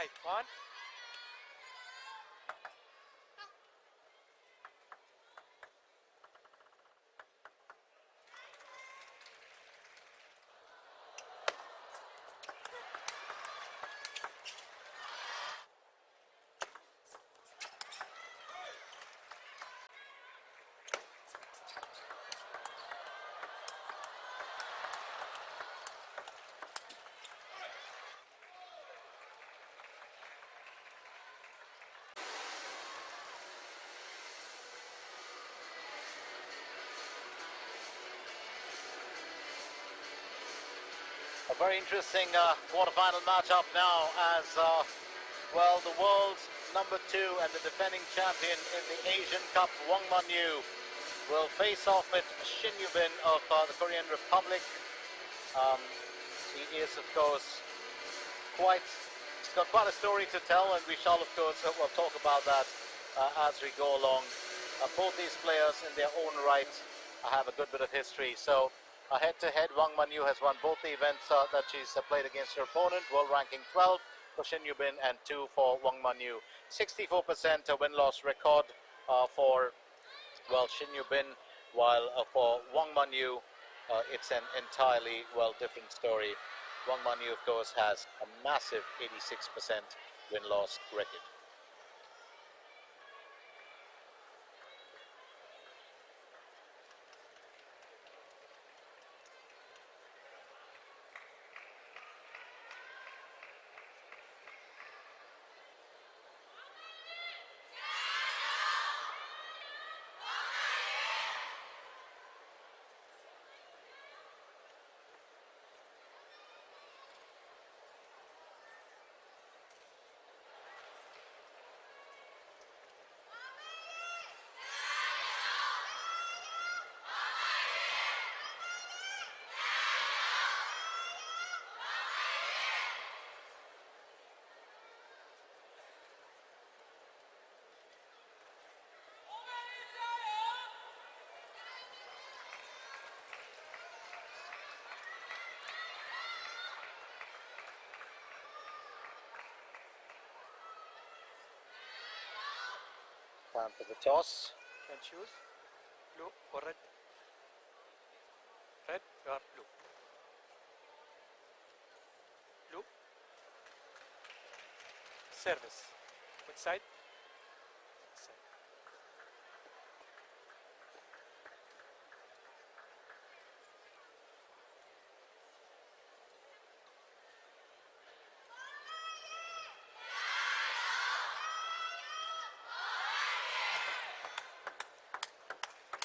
5-1. A very interesting quarterfinal matchup now as, well, the world's #2 and the defending champion in the Asian Cup, Wangmanyu, will face off with Shinyubin of the Korean Republic. He is, of course, he's got quite a story to tell, and we shall, of course, we'll talk about that as we go along. Both these players in their own right have a good bit of history. So, head-to-head, Wangmanyu has won both the events that she's played against her opponent, world ranking 12 for Shinyubin and 2 for Wangmanyu. 64% win-loss record for, well, Shinyubin, while for Wangmanyu, it's an entirely, well, different story. Wangmanyu, of course, has a massive 86% win-loss record. Time for the toss. Can choose blue or red. Red or blue. Blue. Service. Which side? Side.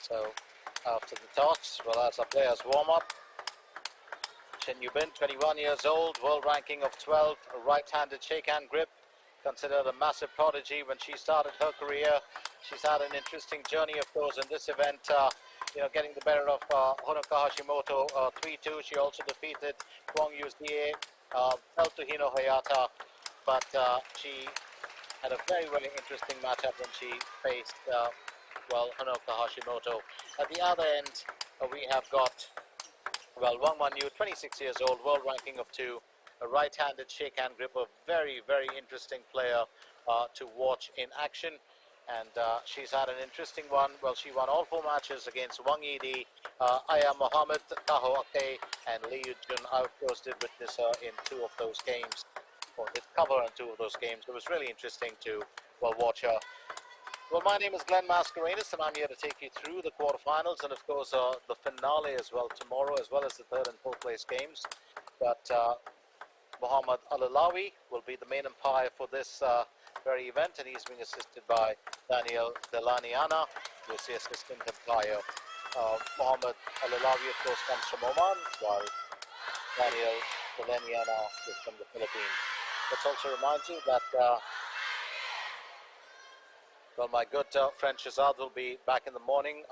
So, after the toss, well, as our players warm up, Shinyubin, 21 years old, world ranking of 12, a right-handed shake-hand grip, considered a massive prodigy when she started her career. She's had an interesting journey, of course, in this event, you know, getting the better of Honoka Hashimoto 3-2. She also defeated Wang Yu's-DA, fell to Hino Hayata, but she had a very, very interesting matchup when she faced well, Honoka Hashimoto. At the other end, we have got, well, Wangmanyu, 26 years old, world ranking of 2, a right-handed shake-hand grip, a very, very interesting player to watch in action. And she's had an interesting one. Well, she won all 4 matches against Wang Yidi, Aya Mohammed, Taho Ake, and Lee Yujun. I, of course, did witness her in 2 of those games, or did cover in 2 of those games. It was really interesting to, well, watch her. Well, my name is Glenn Mascarenas, and I'm here to take you through the quarterfinals and, of course, the finale as well tomorrow, as well as the 3rd and 4th place games. But Muhammad Al-Alawi will be the main umpire for this very event, and he's being assisted by Daniel Delaniana, who is the assistant umpire. Muhammad Al-Alawi, of course, comes from Oman, while Daniel Delaniana is from the Philippines. Let's also remind you that well, my good friend Shazad will be back in the morning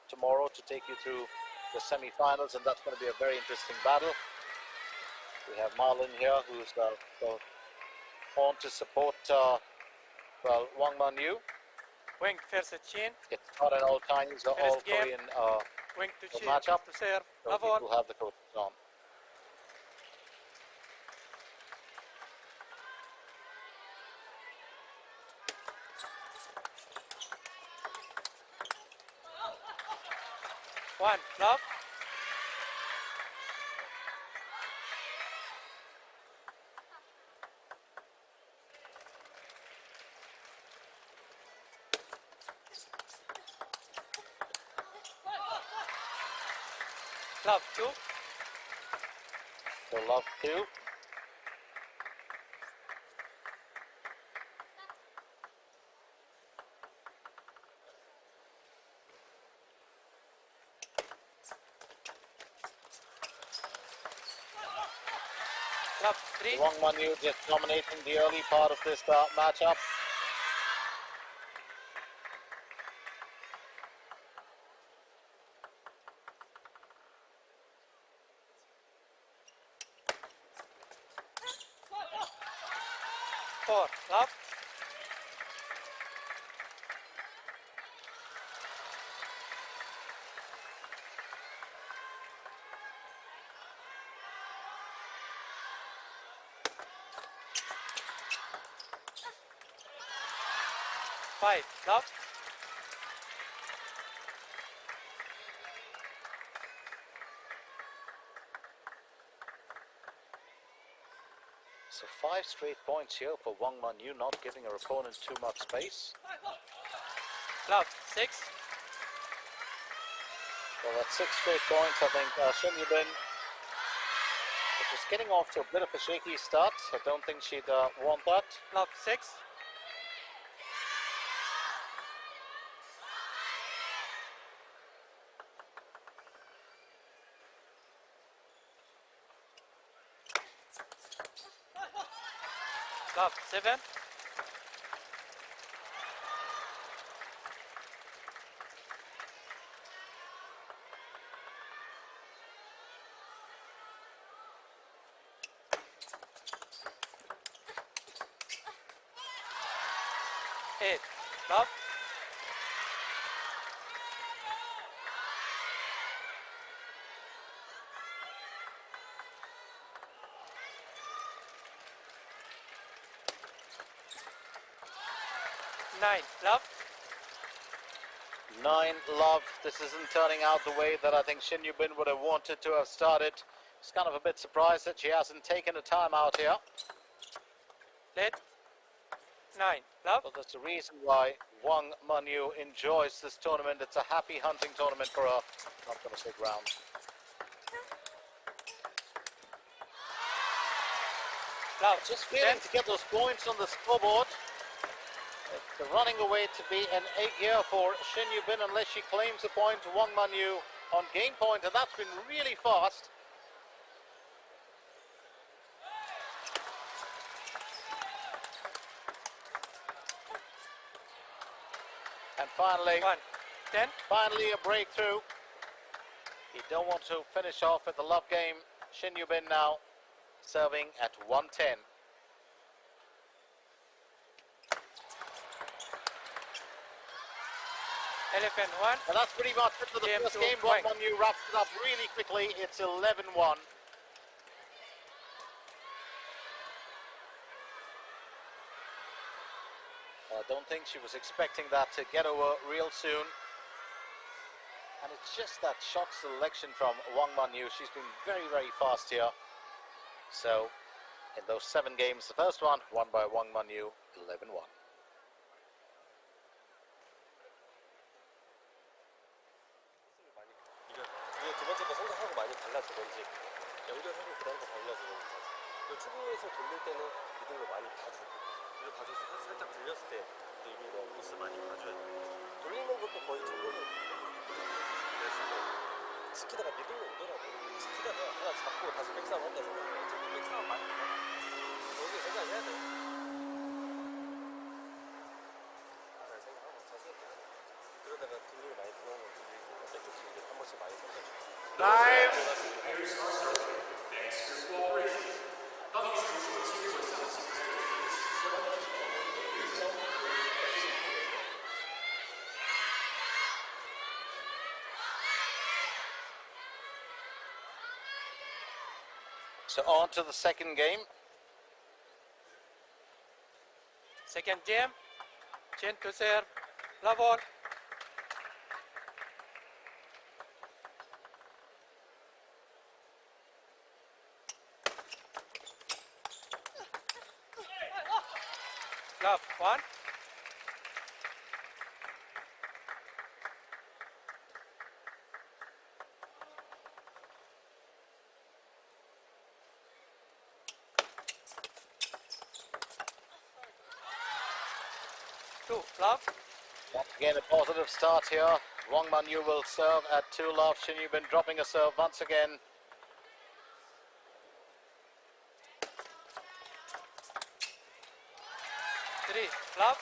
tomorrow to take you through the semi-finals, and that's going to be a very interesting battle. We have Marlon here, who's on to support, well, Wangmanyu. Wang versus Chin. It's not an all Chinese or all Korean Wang to Chin matchup, to serve. so people have the coaches on. 1, love. Love 2. So love 2. Love 3. Wang Manyu just dominating the early part of this matchup. Four, love. Five, love. So 5 straight points here for Wang Manyu, not giving her opponent too much space. Love 6. Well, that's 6 straight points. I think Shinyubin is getting off to a bit of a shaky start. I don't think she'd want that. Love 6. Love 7. Eight, love. Nine, love. 9 love. This isn't turning out the way that I think Shinyubin would have wanted to have started. Just kind of a bit surprised that she hasn't taken a timeout here. Let. 9, love. Well, that's the reason why Wang Manyu enjoys this tournament. It's a happy hunting tournament for her. Not going to stick around. Love. Just failing to get those points on the scoreboard. It's running away to be an egg here for Shinyubin unless she claims a point to Wang Manyu on game point, and that's been really fast. And finally, 1, 10. finally a breakthrough. You don't want to finish off with the love game. Shinyubin now serving at 110. 11, 1. And that's pretty much it for the Game first to game. Wang. Wang Manyu wraps it up really quickly. It's 11-1. I don't think she was expecting that to get over real soon. And it's just that shot selection from Wang Manyu. She's been very, very fast here. So, in those 7 games, the first one won by Wang Manyu, 11-1. 이게 두 번째 거 생각하고 많이 달라진 건지 연결하고 그런 거 달라진 건지 그리고 축구에서 돌릴 때는 리듬을 많이 봐주고 이걸 봐줘서 살짝 들렸을 때 이미 뭐 코스 많이 봐줘야 돼 돌리는 것도 거의 전공을 그래서 지키다가 리듬이 오더라고 지키다가 하나 잡고 다시 백싸움 한다 생각해 어차피 백싸움 많이 해 거기에 생각해야 돼 잘 생각하고 자신 있게 그러다가 등록을 많이 들어오는 건 왼쪽 길게 한 번씩 많이 던져주고 So on to the second game. Second game. Chin to serve. Love all. love, 1. Two, love. Once again, a positive start here. Wang Manyu will serve at 2 love. Shin Yubin dropping a serve once again. Three, love.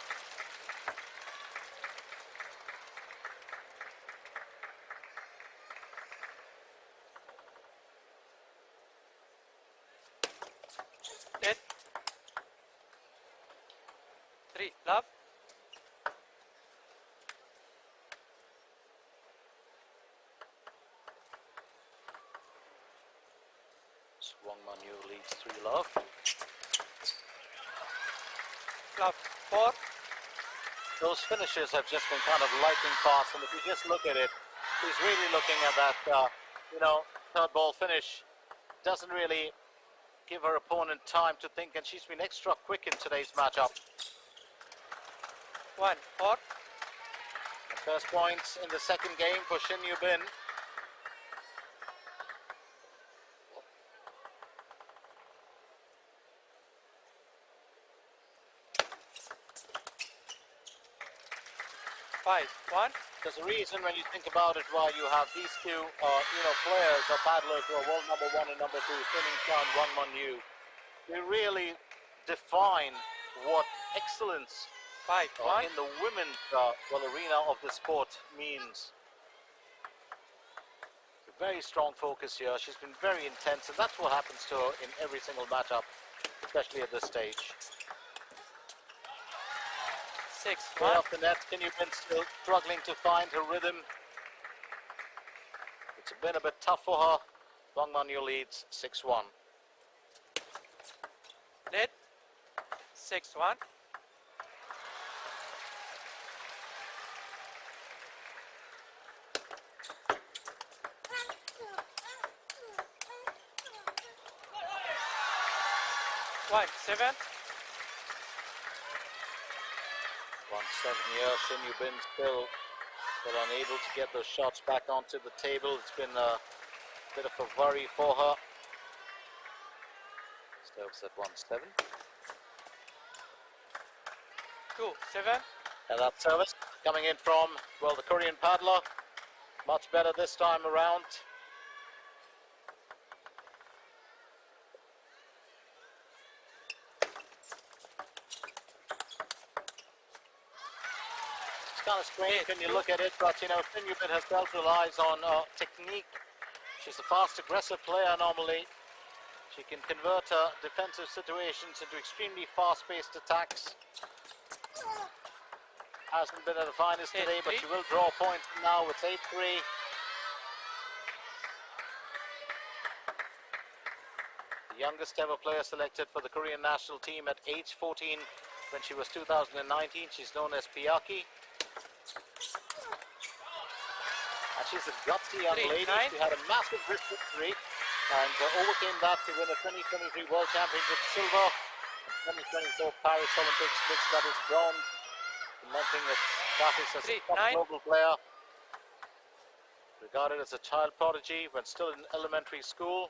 Net. 3, love. So Wang Manyu leads 3 love. Love, 4. Those finishes have just been kind of lightning fast, and if you just look at it, he's really looking at that, third ball finish. Doesn't really give her opponent time to think, and she's been extra quick in today's matchup. 1, 4. First points in the second game for Shin Yubin. Five, 1. There's a reason when you think about it why you have these two, players or paddlers who are world number 1 and number 2, Shin Chan, Wang Manyu. They really define what excellence 5, 1. in the women's arena of the sport means. A very strong focus here. She's been very intense, and that's what happens to her in every single matchup, especially at this stage. 6, Way 1. off the net, Shin Yubin still struggling to find her rhythm. It's been a bit tough for her. Wang Manyu leads 6-1. Net. 6, 1. One, 7. 1-7 here. Shin Yubin still unable to get those shots back onto the table. It's been a bit of a worry for her. Serves at 1-7. 2, 7. And that service coming in from, well, the Korean paddler. Much better this time around. It's kind of strange when you look at it, but Shin Yubin herself relies on technique. She's a fast, aggressive player normally. She can convert her defensive situations into extremely fast-paced attacks. Hasn't been at the finest today, but she will draw points now. It's 8-3. The youngest ever player selected for the Korean national team at age 14 when she was 2019. She's known as Piyaki. And she's a gutsy young lady. She had a massive wrist victory and overcame that to win a 2023 World Championship silver, 2024 Paris Olympics mixed doubles bronze, cementing its status as a top global player. Regarded as a child prodigy when still in elementary school,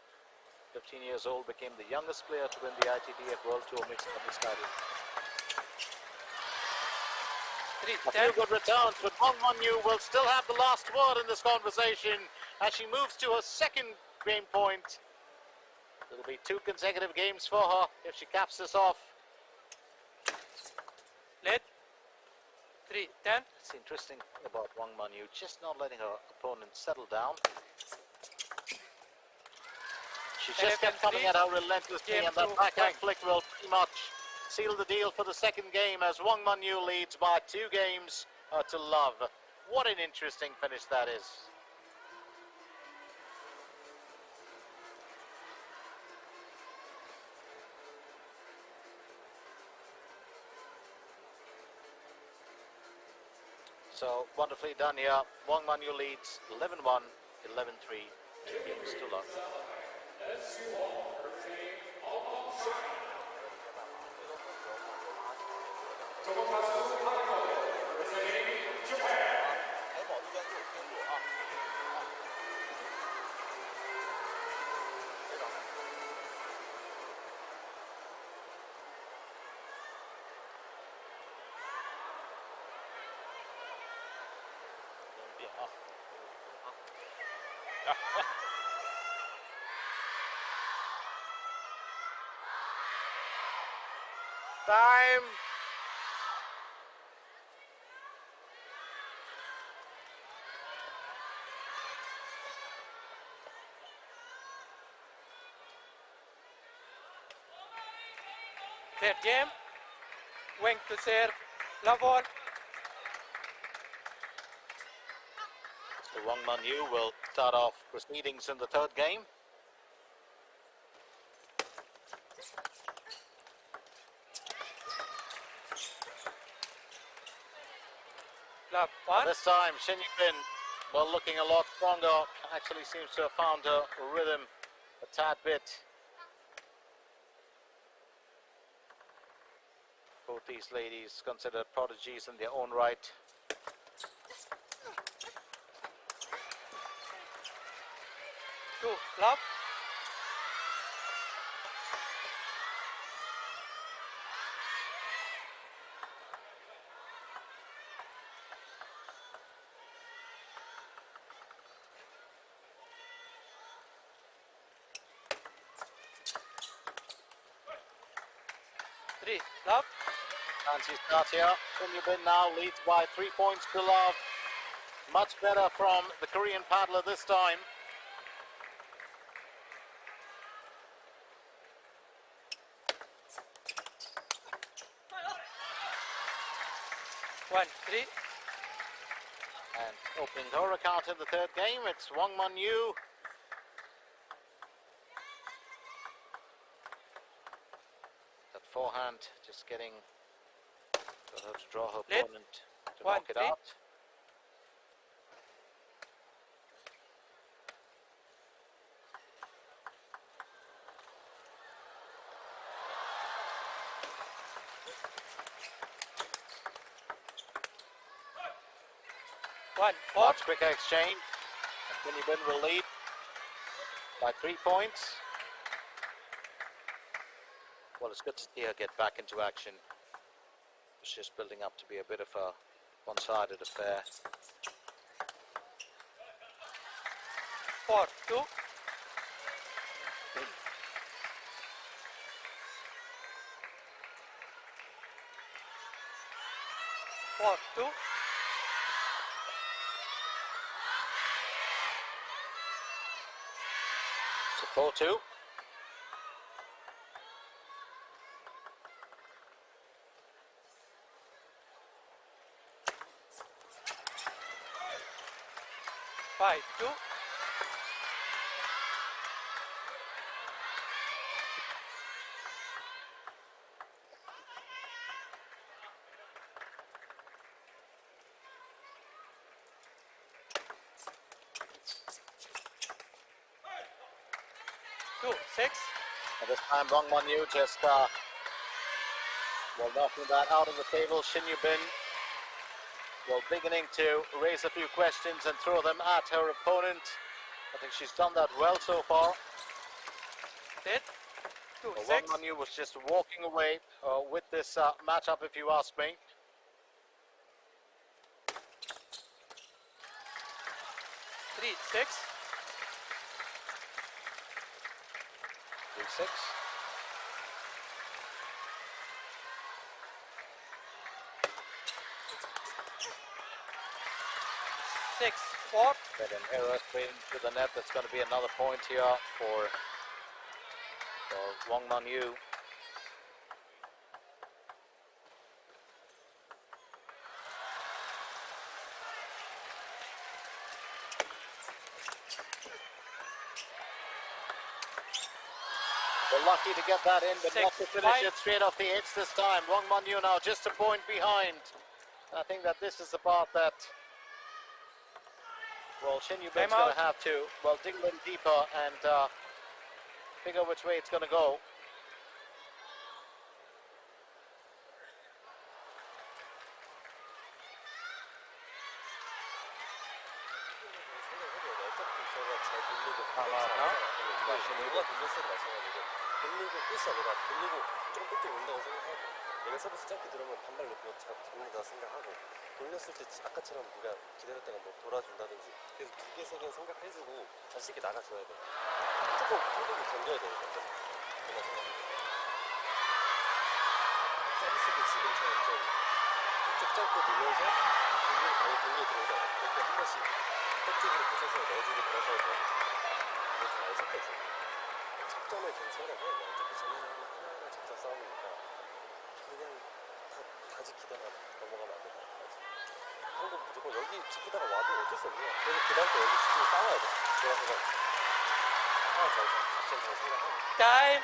15 years old, became the youngest player to win the ITTF World Tour mixed doubles title. A few good returns, but Wang Manyu will still have the last word in this conversation as she moves to her second game point. It'll be 2 consecutive games for her if she caps this off. Let. 3, 10. It's interesting about Wang Manyu just not letting her opponent settle down. She just kept coming at her relentlessly, and that backhand flick will pretty much seal the deal for the second game as Wang Manyu leads by 2 games to love. What an interesting finish that is. So wonderfully done here. Wang Manyu leads 11-1, 11-3, 2 games to love. Time. Third game. Wang to serve. Love all. So Wangan will start off proceedings in the third game. Love one. This time, 신유빈, well, looking a lot stronger, actually seems to have found a rhythm a tad bit. Both these ladies considered prodigies in their own right. Two. Love. Three. Love. Fancy start here. 신유빈 now leads by 3 points to love. Much better from the Korean paddler this time. One. Three. And opening her account in the third game, it's Wangan. That forehand just getting got her to draw her Lid. opponent to One, knock it three. out. One. Four. Much quicker exchange. Wuyuan will lead by 3 points. Well, it's good to see her get back into action. It's just building up to be a bit of a one-sided affair. 4-2. Four, two. So 4-2. Five, two. Two, six. And this time Wangan just knocking that out of the table. 신유빈 beginning to raise a few questions and throw them at her opponent. I think she's done that well so far. Dead. Two, six. Wangan was just walking away with this matchup, if you ask me. Three, six. 3-6. Six, four. But an error straight into the net. That's going to be another point here for Wangan. They're lucky to get that in, but not to finish it straight off the edge this time. Wangan now just a point behind. I think that this is the part that, well, 신유빈's going to have to, dig a little deeper and figure which way it's going to go. 돌리고 Timeout now. 누가 돌렸어도 마찬가지고 돌리고 끝이 아니라 돌리고 조금 끝에 온다고 생각하고 내가 서비스 짧게 들어오면 반발 높이고 잡는다 생각하고 돌렸을 때 아까처럼 네가 기다렸다가 뭐 돌아준다든지 그래서 2개, 3개 생각해주고 자신 있게 나가줘야 돼. 조금 힘들게 견뎌야 되니까 내가 생각해. 서비스도 지금처럼 좀 쭉 짧고 늘려서 돌려 들어오잖아. 그때 한 번씩 백쪽으로 부셔서 넣어주고 그래서 그래서 많이 섞어줘. 작전을 괜찮아요. 어차피 쟤네는 하나하나 작전 싸움이니까 그냥 다 지키다가 넘어가면 안 된다. 한국 무조건 여기 지키다가 와도 어쩔 수 없네요. 그래서 그 다음 때 여기 지키고 싸워야 돼. 그래서 작전 잘 생각하고. Time.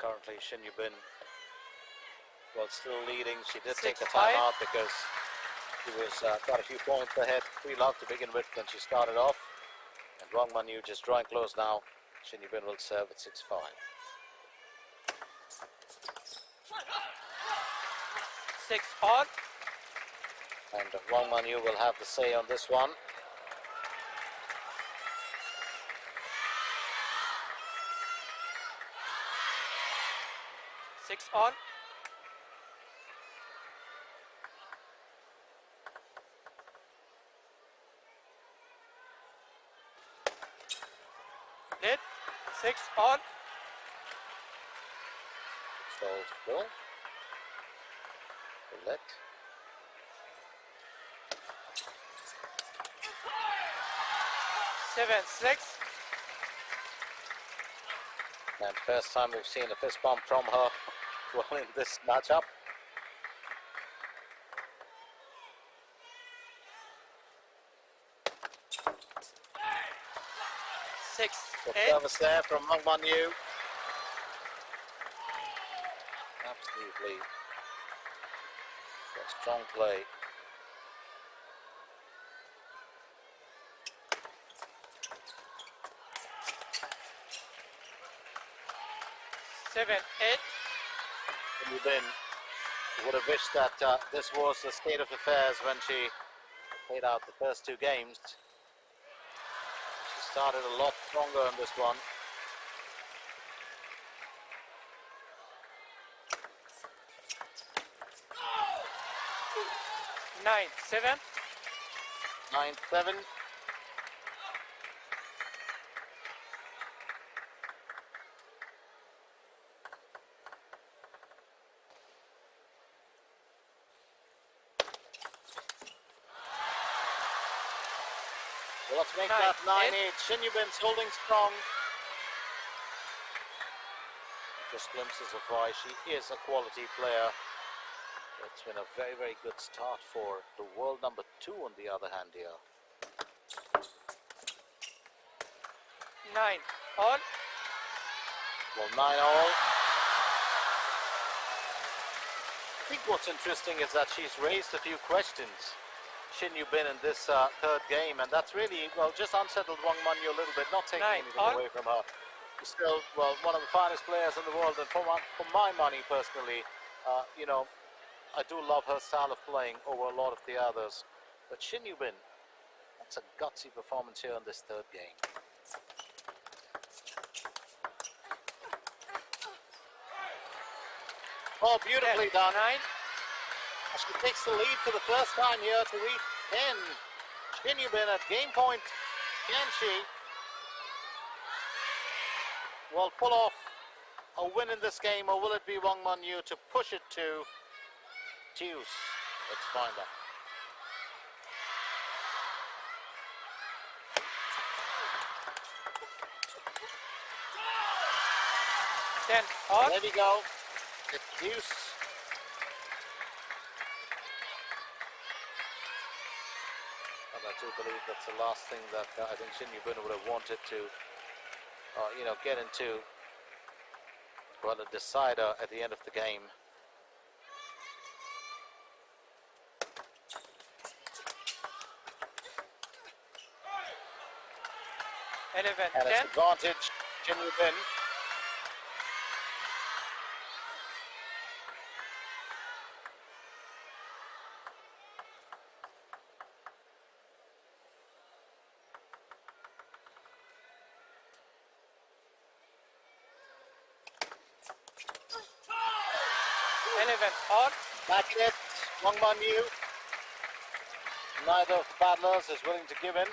Currently, Shinyubin, well, still leading. She did 6-5. take the timeout because she was quite a few points ahead. 3-love to begin with when she started off. And Wangmanyu just drawing close now. Shinyubin will serve at 6-5. 6-all. And Wangmanyu will have the say on this one. Six all. Net. 6 all. Solved ball. Let. Seven, 6. And first time we've seen a fist bump from her well in this matchup. Six, Good 8. service there from Wangmanyu. Absolutely. A strong play. Seven, 8. Yubin would have wished that this was the state of affairs when she played out the first two games. She started a lot stronger in this one. Nine, 7. 9-7. Well, let's make that 9-8. Shinyubin's holding strong. Just glimpses of why she is a quality player. It's been a very, very good start for the world number 2 on the other hand here. 9 all. Well, 9-all. I think what's interesting is that she's raised a few questions, Shin Yubin, in this third game, and that's really, well, just unsettled Wangmanyu a little bit, not taking 9 anything all. away from her. She's still, well, one of the finest players in the world, and for my money, personally, you know, I do love her style of playing over a lot of the others. But Shin Yubin, that's a gutsy performance here in this third game. Oh, beautifully 10, done. 9. She takes the lead for the first time here to reach 10. Shin Yubin at game point. Can she, well, pull off a win in this game, or will it be Wangmanyu to push it to deuce? Let's find out. Ten all. There we go. It's deuce. And I do believe that's the last thing that I think Shin Yubin would have wanted to, you know, get into, well, a decider at the end of the game. 11, And it's 10. advantage, Shin Yubin. All. Back in it, Wangan. Neither of the paddlers is willing to give in.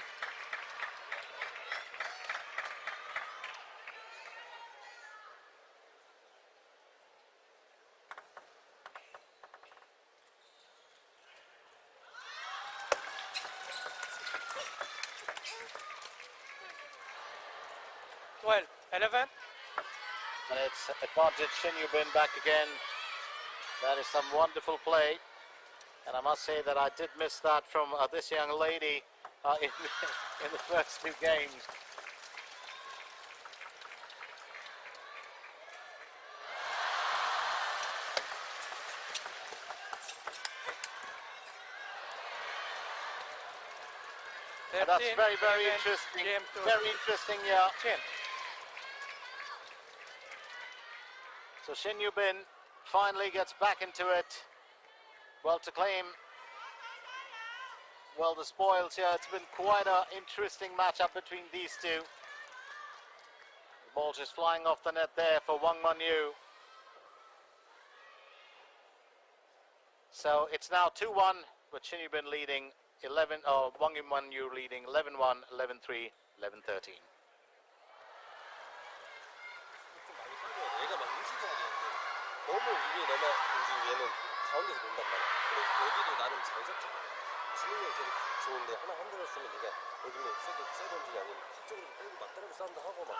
Well, 11. And it's advantage Shin Yubin back again. That is some wonderful play. And I must say that I did miss that from this young lady in the first two games. And that's very, very interesting. Very interesting, yeah. 10. So Shin Yubin finally gets back into it. Well, to claim, well, the spoils here. It's been quite an interesting matchup between these two. The ball just flying off the net there for Wangan. So it's now 2-1 with Shin Yubin leading 11, or Wangan leading 11-1, 11-3, 11-13. 얘가 막 움직여야 되는데 너무 위에 넘어 움직이면 얘는 가운데서 논단 말이야. 근데 여기도 나름 잘 잡잖아. 주능력이 되게 좋은데 하나 흔들었으면 얘가 여기는 세게 움직이 아니면 뒤쪽으로 빼고 맞다리로 싸움도 하고 막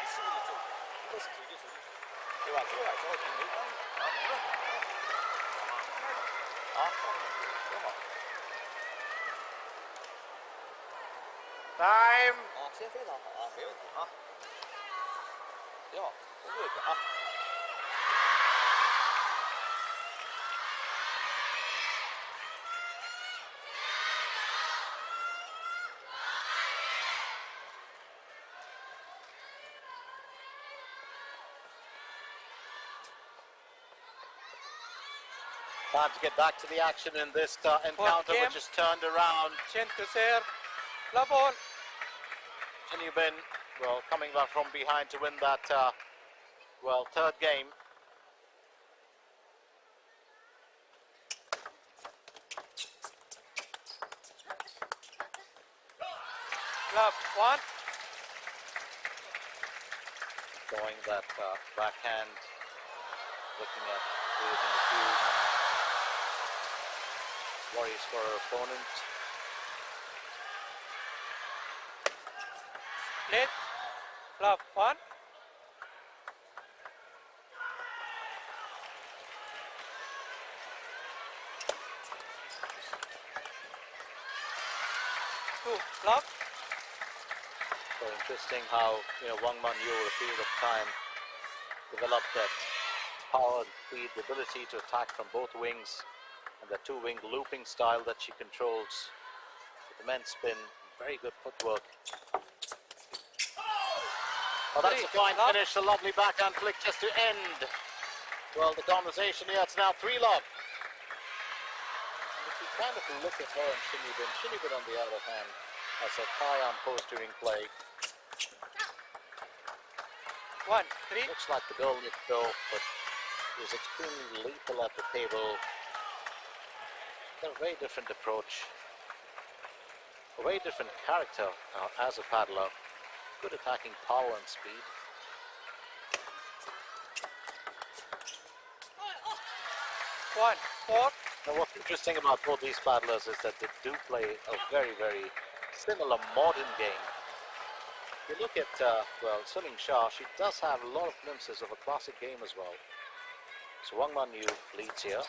리시브도 좀 한 번씩 길게 줘도 얘가 저거 Time. 先飞他没问题挺好工作也行Time to get back to the action in this encounter, which is turned around. Chin to serve. Love all. Shin Yubin, well, coming back from behind to win that, well, third game. Love 1. Going that backhand, looking at using a few worries for her opponent. Late. Love 1. Two. Love. So interesting how, you know, Wangan over a period of time developed that power and speed, the ability to attack from both wings, and the two-wing looping style that she controls. With the men's spin, very good footwork. Oh, that's a fine finish, a lovely backhand flick just to end, well, the conversation here. It's now 3-love. If you kind of look at her and Shin Yubin on the other hand has a high arm posterior play. 1, 3. Looks like the goal next goal, but is extremely lethal at the table. They're a very different approach, a very different character as a paddler. Good attacking power and speed. 1, 4. Now what's interesting about both these paddlers is that they do play a very, very similar modern game. If you look at, well, Suning Shah, she does have a lot of glimpses of a classic game as well. So Wangan leads here.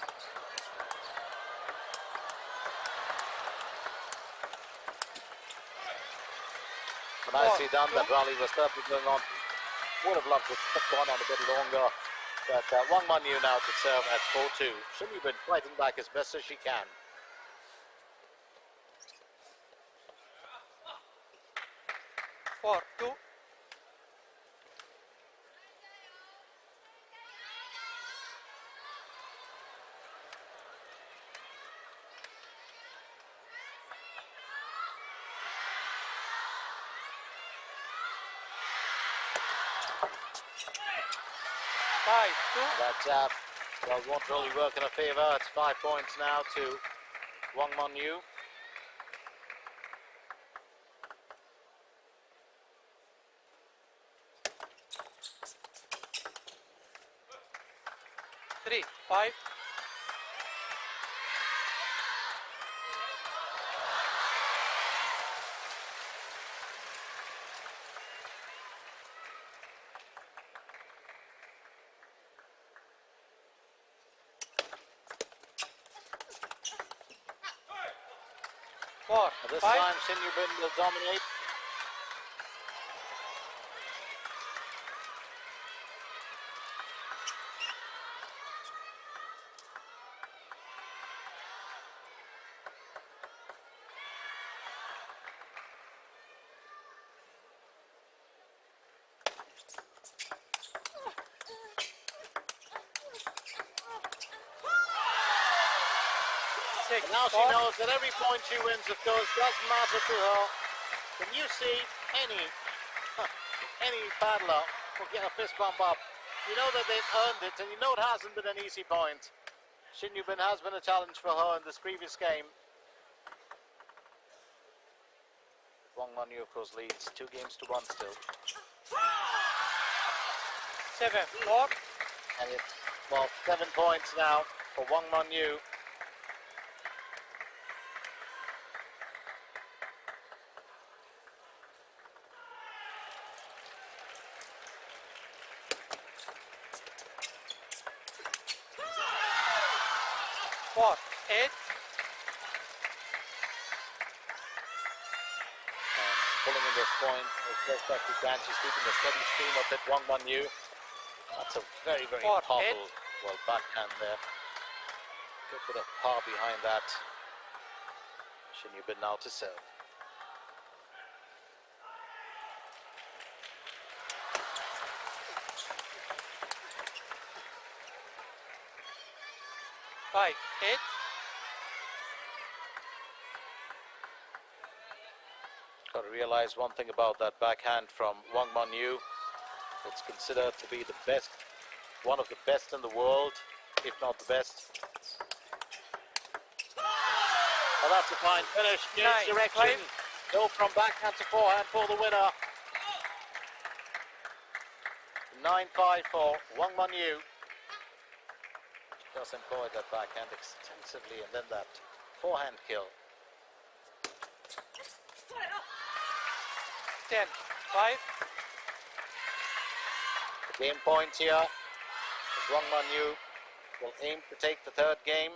Nicely done. That rally was certainly going on. Would have loved to have gone on a bit longer. But Wangan now to serve at 4-2. Shin Yubin fighting back as best as she can. 4-2. 5-2. That jab, well, won't really work in her favour. It's 5 points now to Wangmanyu. Three, 5. Four, This 5. time 신유빈 will dominate. Six, And now she 4. knows that every point she wins, of course, doesn't matter to her. When you see any paddler will get a fist bump up, you know that they've earned it, and you know it hasn't been an easy point. 신유빈 has been a challenge for her in this previous game. Wangmanyu, of course, leads 2-1 still. 7-4. And it's, well, 7 points now for Wangmanyu. Four, 8. Pulling in this point as best as she can. She's keeping a steady stream of it. Wangmanyu. That's a very, very Four, powerful, well, backhand there. Good bit of power behind that. 신유빈 now to serve. Five, 8. Got to realize one thing about that backhand from Wangmanyu. It's considered to be the best, one of the best in the world, if not the best. Well, that's a fine finish. Change Nine, direction. 5. Go from backhand to forehand for the winner. 9-5 for Wangmanyu. She does employ that backhand extensively, and then that forehand kill. 10-5. The game point here as Wangmanyu will aim to take the third game.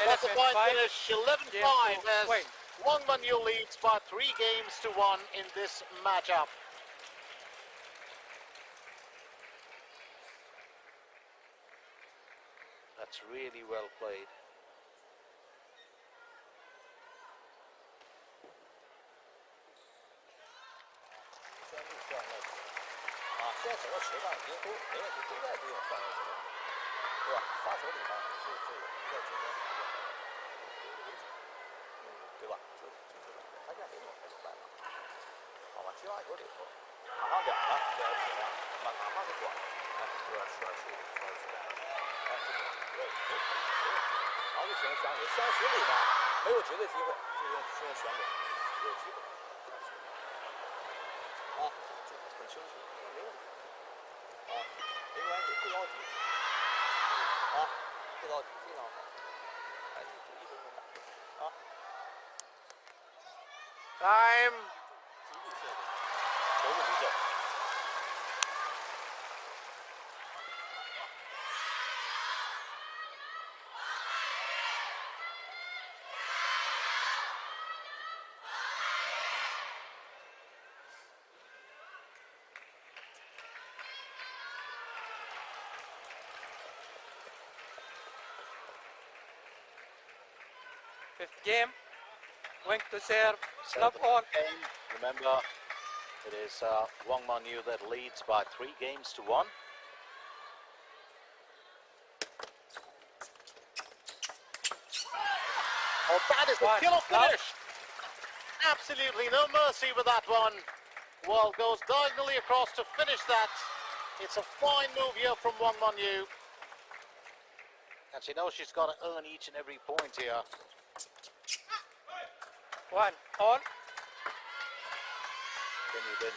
That's a fine 11-5. finish, 11-5 Game to as win. Wangmanyu leads by 3-1 in this matchup. That's really well played. Time. 너무 늦어. Fifth game. Wang to serve. So Love the on. game, remember, it is Wangan that leads by 3 games to 1. Oh, that is a One, killer love. finish! Absolutely no mercy with that one. Well, goes diagonally across to finish that. It's a fine move here from Wang Manyu. And she knows she's got to earn each and every point here. 1 on. Sinubin.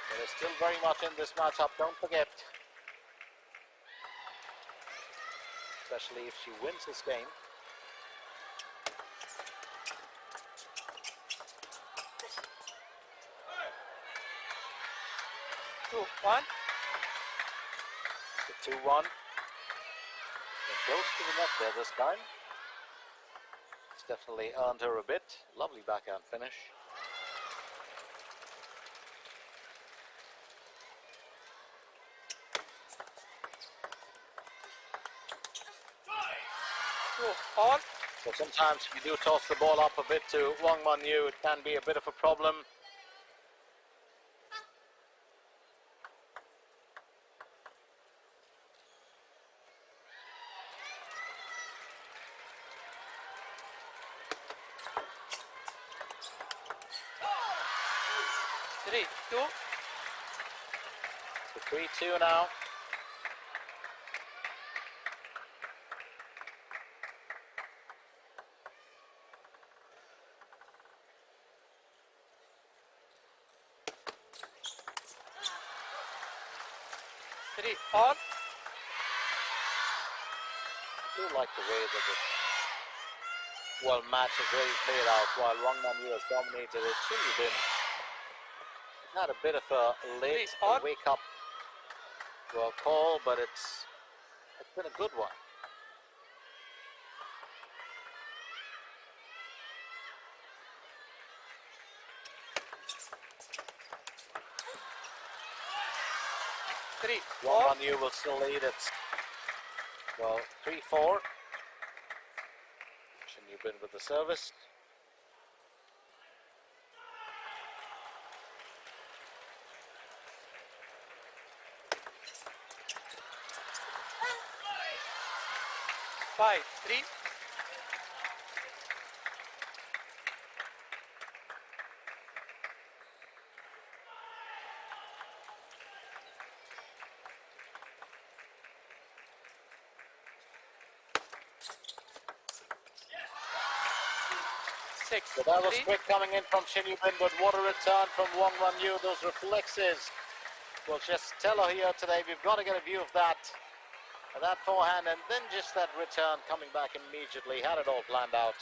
But it's still very much in this matchup, don't forget. Especially if she wins this game. Two, 1. The 2-1. And close to the net there this time. It's definitely earned her a bit. Lovely backhand finish. Two, on. So sometimes if you do toss the ball up a bit to Wang Manyu, it can be a bit of a problem. Three, 2. So 3-2 now. Three, on. I do like the way that the match has really played out while Wang Manyu has dominated it. Sinubin had a bit of a late on. wake up call, but it's been a good one. Three, Wang 4. Manyu will still lead it. 3-4. Sinubin with the service. Five, 3. Six, So that was 3. quick coming in from Sinubin, but what a return from Wang Manyu. Those reflexes will just tell her here today. We've got to get a view of that forehand, and then just that return coming back immediately. Had it all planned out.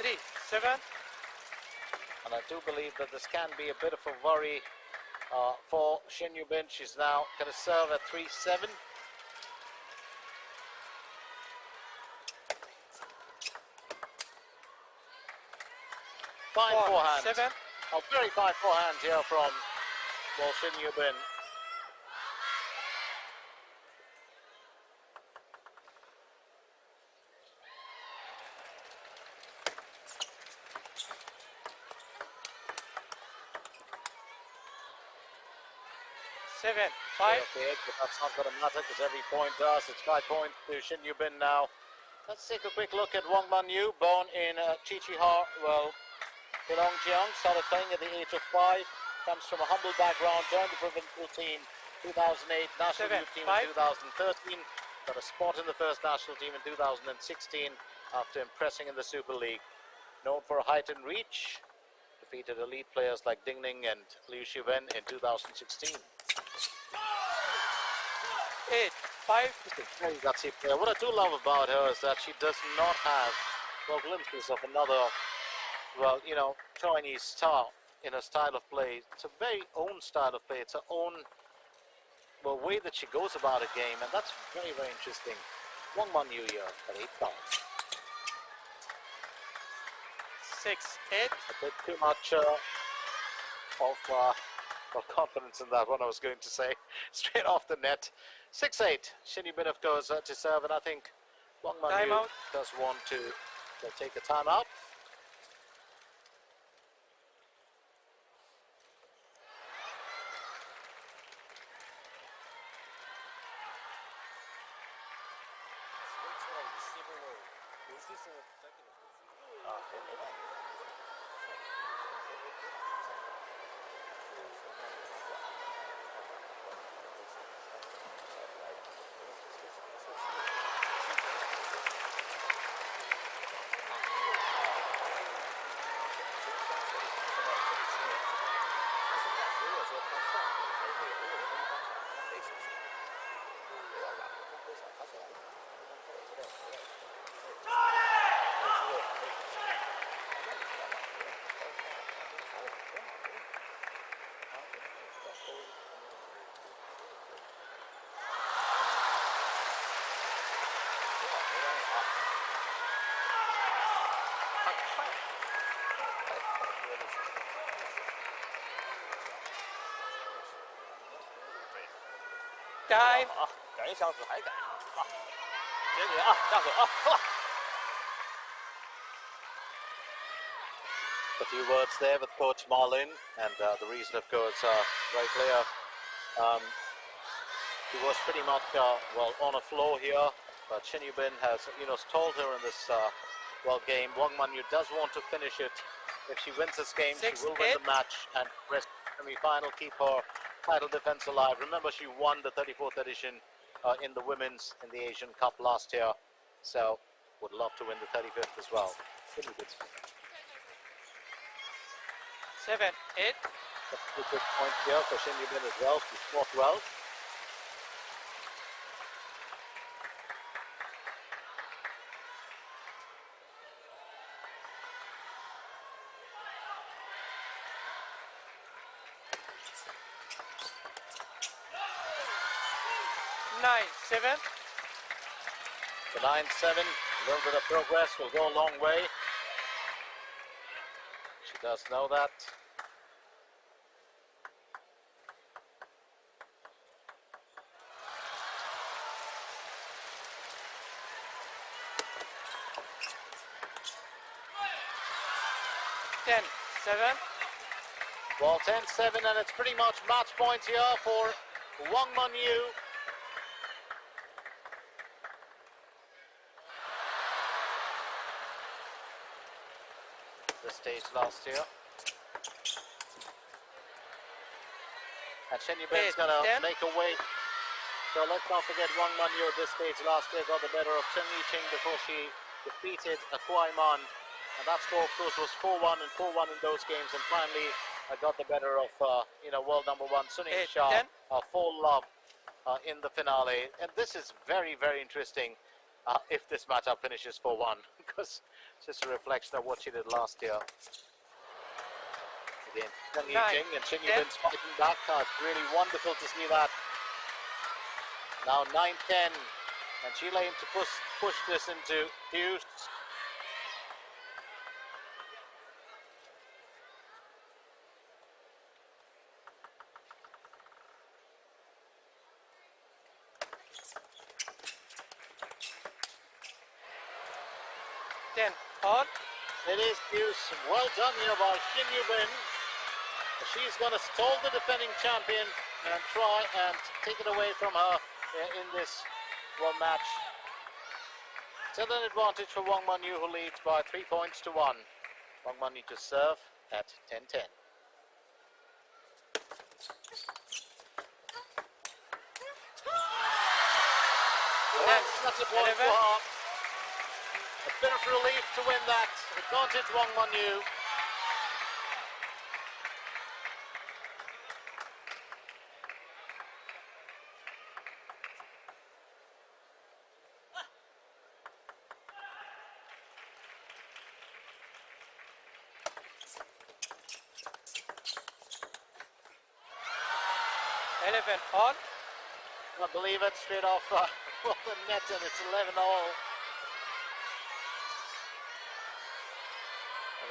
3, 7. And I do believe that this can be a bit of a worry for Sinubin. She's now going to serve at 3-7. Fine Four, forehand. 7. A very fine forehand here from Sinubin. Seven, 5. Okay, but that's not going to matter because every point does. It's 5 points to Sinubin now. Let's take a quick look at Wang Manyu, born in Chichihar, Heilongjiang, started playing at the age of 5, comes from a humble background, joined the provincial team 2008, national Seven, youth team 5. in 2013, got a spot in the first national team in 2016 after impressing in the Super League. Known for height and reach, defeated elite players like Ding Ning and Liu Shiwen in 2016. 8, 5. Very gutsy player. What I do love about her is that she does not have, glimpses of another, Chinese star in her style of play. It's a very own style of play. It's her own, way that she goes about a game, and that's very, very interesting. Wang Manyu here at 8 pounds. 6, 8. A bit too much of confidence in that one, I was going to say. Straight off the net. 6-8. Sin유빈, of course, to serve, and I think Wang Manyu Timeout. does want to take a timeout. 지금처럼 리시브는 올 수 있으면 짧게 넣어주고 Time. 感应箱子还改结姐下手走吧 A few words there with Coach Marlin, and the reason, of course, very clear. He was pretty much on a floor here, but 신유빈 has stalled her in this game. Wang Manyu does want to finish it. If she wins this game, she will win the match and rest semi-final, keep her title defense alive. Remember, she won the 34th edition in the women's in the Asian Cup last year, so would love to win the 35th as well. 7, 8. A good point here for 신유빈 as well. She fought well. Nine, 7. The 9-7, a little bit of progress will go a long way. She does know that. Ten, 7. Well, 10-7, and it's pretty much match point here for Wanmanyu. The stage last year. And Shenyubin's gonna make a way. So let's not forget Wang Manyu at this stage last year got the better of Chen Yiqing before she defeated Kwaiman. And that score, of course, was 4-1 and 4-1 in those games. And finally, got the better of, world number one, Sunil Shah, 4-love in the finale. And this is very, very interesting if this matchup finishes 4-1, because it's just a reflection of what she did last year. Again, Chen Yiqing and Shenyubin's fighting back. It's really wonderful to see that. Now 9-10, and she'll aim to push this into deuce. On. It is deuce. Well done here by Shinyubin. She's going to stall the defending champion and try and take it away from her in this match. Still an advantage for Wang Manyu, who leads by 3 points to 1. Wang Manyu to serve at 10-10. That's a point for her. A bit of relief to win that. Advantage Wang Manyu. On. I believe it, straight off the net, and it's 11-all.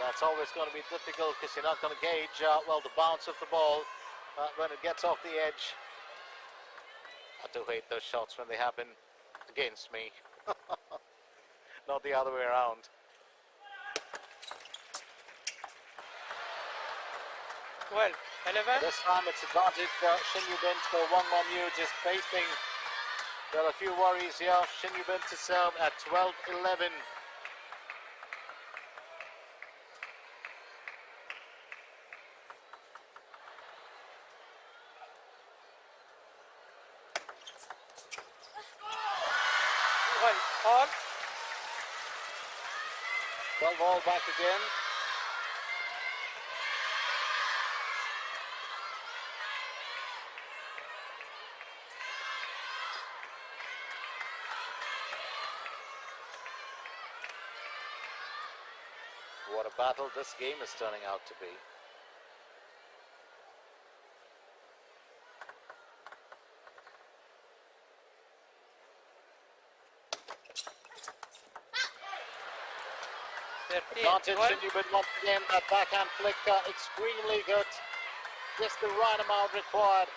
That's always going to be difficult because you're not going to gauge, the bounce of the ball when it gets off the edge. I do hate those shots when they happen against me. not the other way around. Well, 11. This time it's advantage Shin Yubin for Wang Manyu, just facing. There are a few worries here. Shin Yubin to serve at 12-11. All. 12 all back again. What a battle this game is turning out to be. Advantage Shin Yubin once again. That backhand flick extremely good. Just the right amount required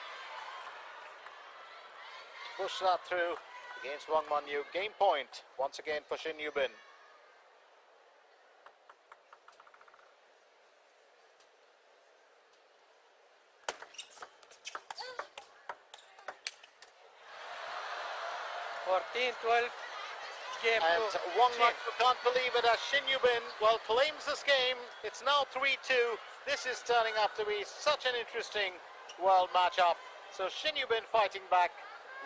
to push that through against Wang Manyu. Game point once again for Shin Yubin. Game and Wang Manyu can't believe it as Shin Yubin, well, claims this game. It's now 3-2. This is turning out to be such an interesting world matchup. So Shin Yubin fighting back.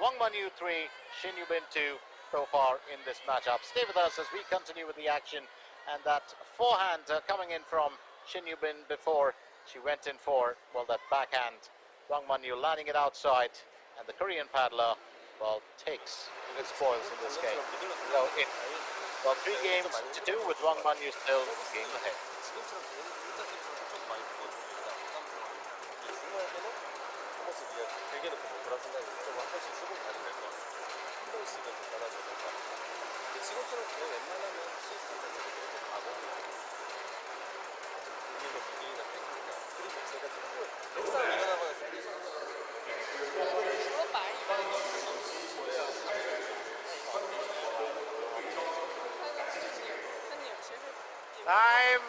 Wang Manyu 3, Shin Yubin 2 so far in this matchup. Stay with us as we continue with the action. And that forehand coming in from Shin Yubin before she went in for, well, that backhand. Wang Manyu landing it outside. And the Korean paddler, well, takes the spoils in this game. So it, well, 3 games to do with Wang Manyu still game ahead. 지금처럼 일자템포로 좀 많이 붙어줍니다. 부담스러워요. 중요할 때는 한 번씩 우리가 길게 놓고 뭐 그런 생각이 좀 한 번씩 수긍 가도 될 것 같아요. 한 번씩은 좀 받아줘야 될 것 같아요. 근데 지금처럼 거의 웬만하면 시스템 자체가 계속 가고 우리는 미들이나 뺏기니까 그리고 제가 조금 역사 일어나거나 Time.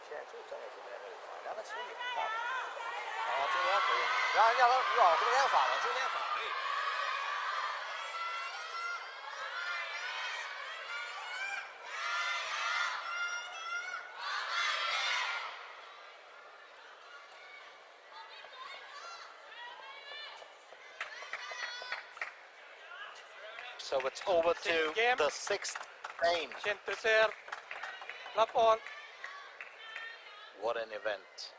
现在就站在中间这里发，让他球拧大了。啊，中间可以，让他往中间发，往中间发。So it's over to game. the 6th game. Shin to serve. Love all. What an event.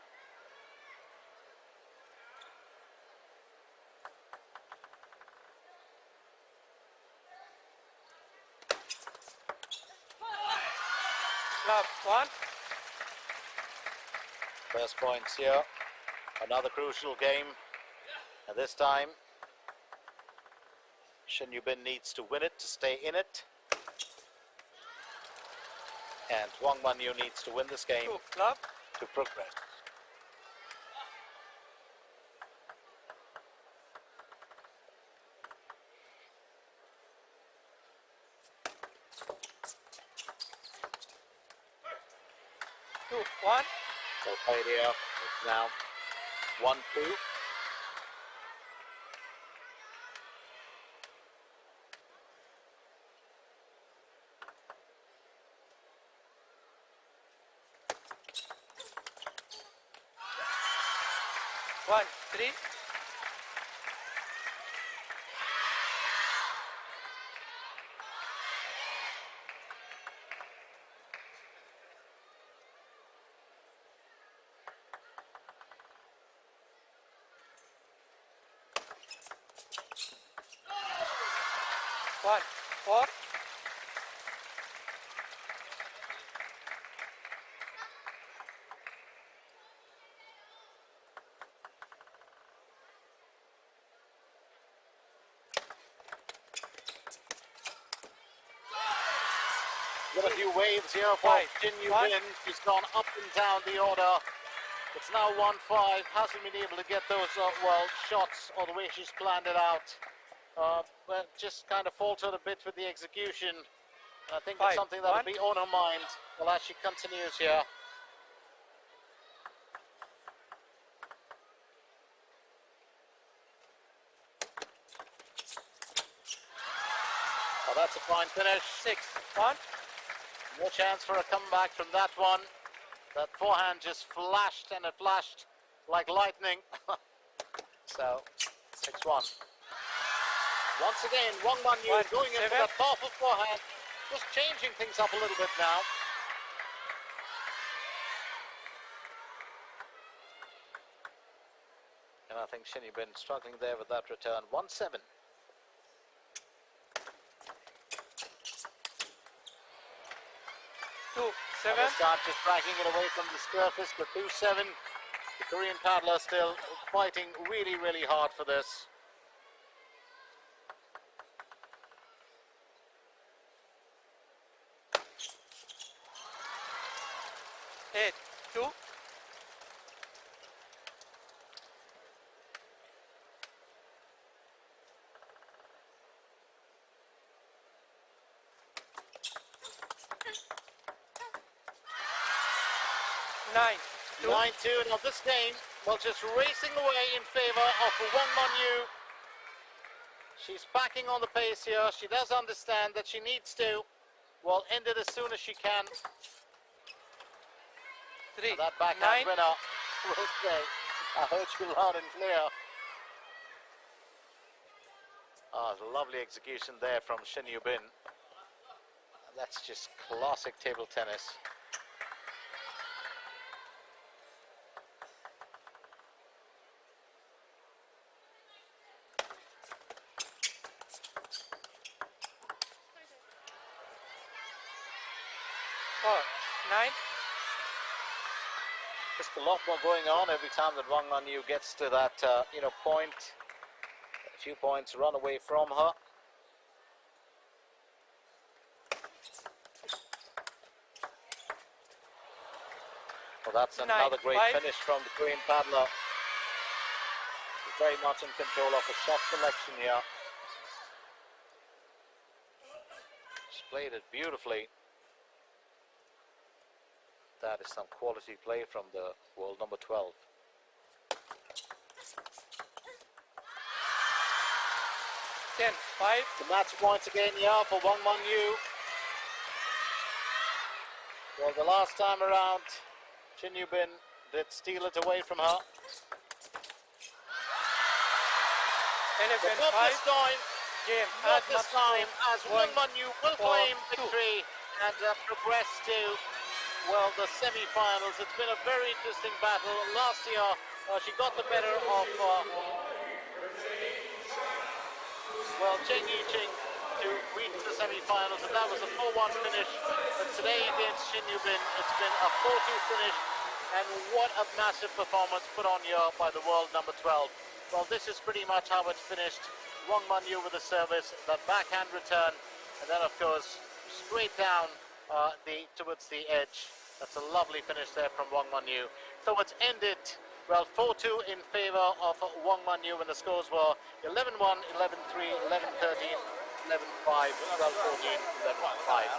Love 1. First points here. Another crucial game. And this time, Shin Yubin needs to win it to stay in it. And Wang Manyu needs to win this game 2. Love. to progress. Two. 1. So played here. It's now 1-2. One, 3. One, 4. Got a few waves here for Five. Shin One. Yubin. She's gone up and down the order. It's now 1-5. Hasn't been able to get those, well, shots or the way she's planned it out. but just kind of faltered a bit with the execution. I think Five, it's something that will one. be on her mind well, as she continues here. Oh, that's a fine finish. 6-1. No chance for a comeback from that one. That forehand just flashed, and it flashed like lightning. So, 6-1. Once again, Wang Manyu going in for that powerful forehand, just changing things up a little bit now. And I think 신유빈 struggling there with that return. 1-7. This time just dragging it away from the surface, but 2-7. The Korean paddler still fighting really, really hard for this. Eight, 2. Nine, 9-2. Now this game, well, just racing away in favor of Wang Manyu. She's packing on the pace here. She does understand that she needs to, well, end it as soon as she can. 3, And that backhand 9. winner will say, I heard you loud and clear. Ah, lovely execution there from 신유빈. That's just classic table tennis. Four, 9. Just a lot more going on every time that Wang Manyu gets to that, point. A few points run away from her. Well, that's another great 9-5. finish from the Korean paddler. She's very much in control of her shot selection here. She's played it beautifully. That is some quality play from the world number 12. Ten, 5. The match points again here for Wang Manyu. Well, the last time around, 신유빈 did steal it away from her. 11, But not 5. this time. Game Not at this match time, point. as Wang Manyu will claim 4-2. victory and progress to, well, the semi-finals. It's been a very interesting battle. Last year, she got the better of, Cheng Yiqing to reach the semi-finals, and that was a 4-1 finish. But today against 신유빈, it's been a 4-2 finish, and what a massive performance put on here by the world number 12. Well, this is pretty much how it finished. Wang Manyu with the service, that backhand return, and then of course straight down towards the edge. That's a lovely finish there from Wang Manyu. So it's ended, well, 4-2 in favor of Wang Manyu, and the scores were 11-1, 11-3, 11-13, 11-5, 12-14, 11-5.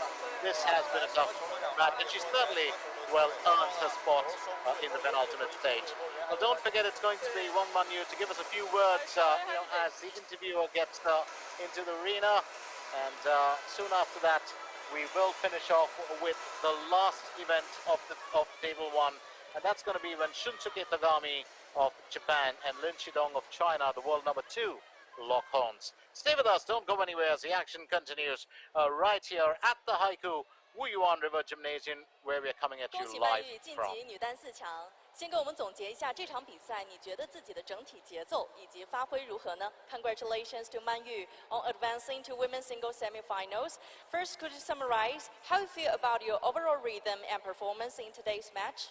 This has been a tough match, and she's certainly, well, earned her spot in the penultimate stage. Well, don't forget it's going to be Wang Manyu to give us a few words, as the interviewer gets into the arena, and soon after that, we will finish off with the last event of Table 1, and that's going to be when Shunsuke Tagami of Japan and Lin Shidong of China, the world number 2, lock horns. Stay with us, don't go anywhere as the action continues right here at the Haikou Wuyuan River Gymnasium, where we are coming at 恭 you 喜曼 live 玉晋 from. 级女单4强。先给我们总结一下这场比赛，你觉得自己的整体节奏以及发挥如何呢 ？Congratulations to Manyu on advancing to women's singles semifinals. First, could you summarize how you feel about your overall rhythm and performance in today's match?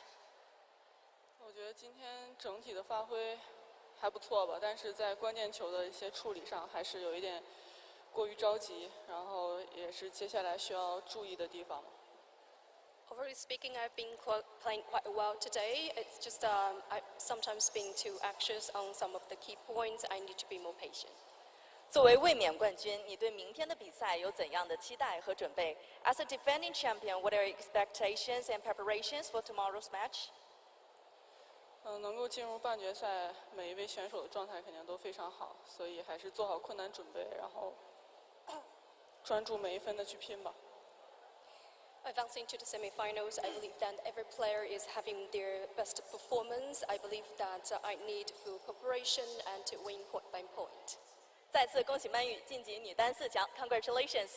我觉得今天整体的发挥还不错吧，但是在关键球的一些处理上还是有一点过于着急，然后也是接下来需要注意的地方。 Overall speaking, I've been playing quite well today. It's just I've sometimes been too anxious on some of the key points. I need to be more patient. 作为卫冕冠军，你对明天的比赛有怎样的期待和准备 ？As a defending champion, what are your expectations and preparations for tomorrow's match? 能够进入半决赛，每一位选手的状态肯定都非常好，所以还是做好困难准备，然后专注每一分的去拼吧。Advancing to the semi-finals, I believe that every player is having their best performance. I believe that I need full preparation and to win point by point. 再次恭喜曼玉晋级女单4强 ，Congratulations！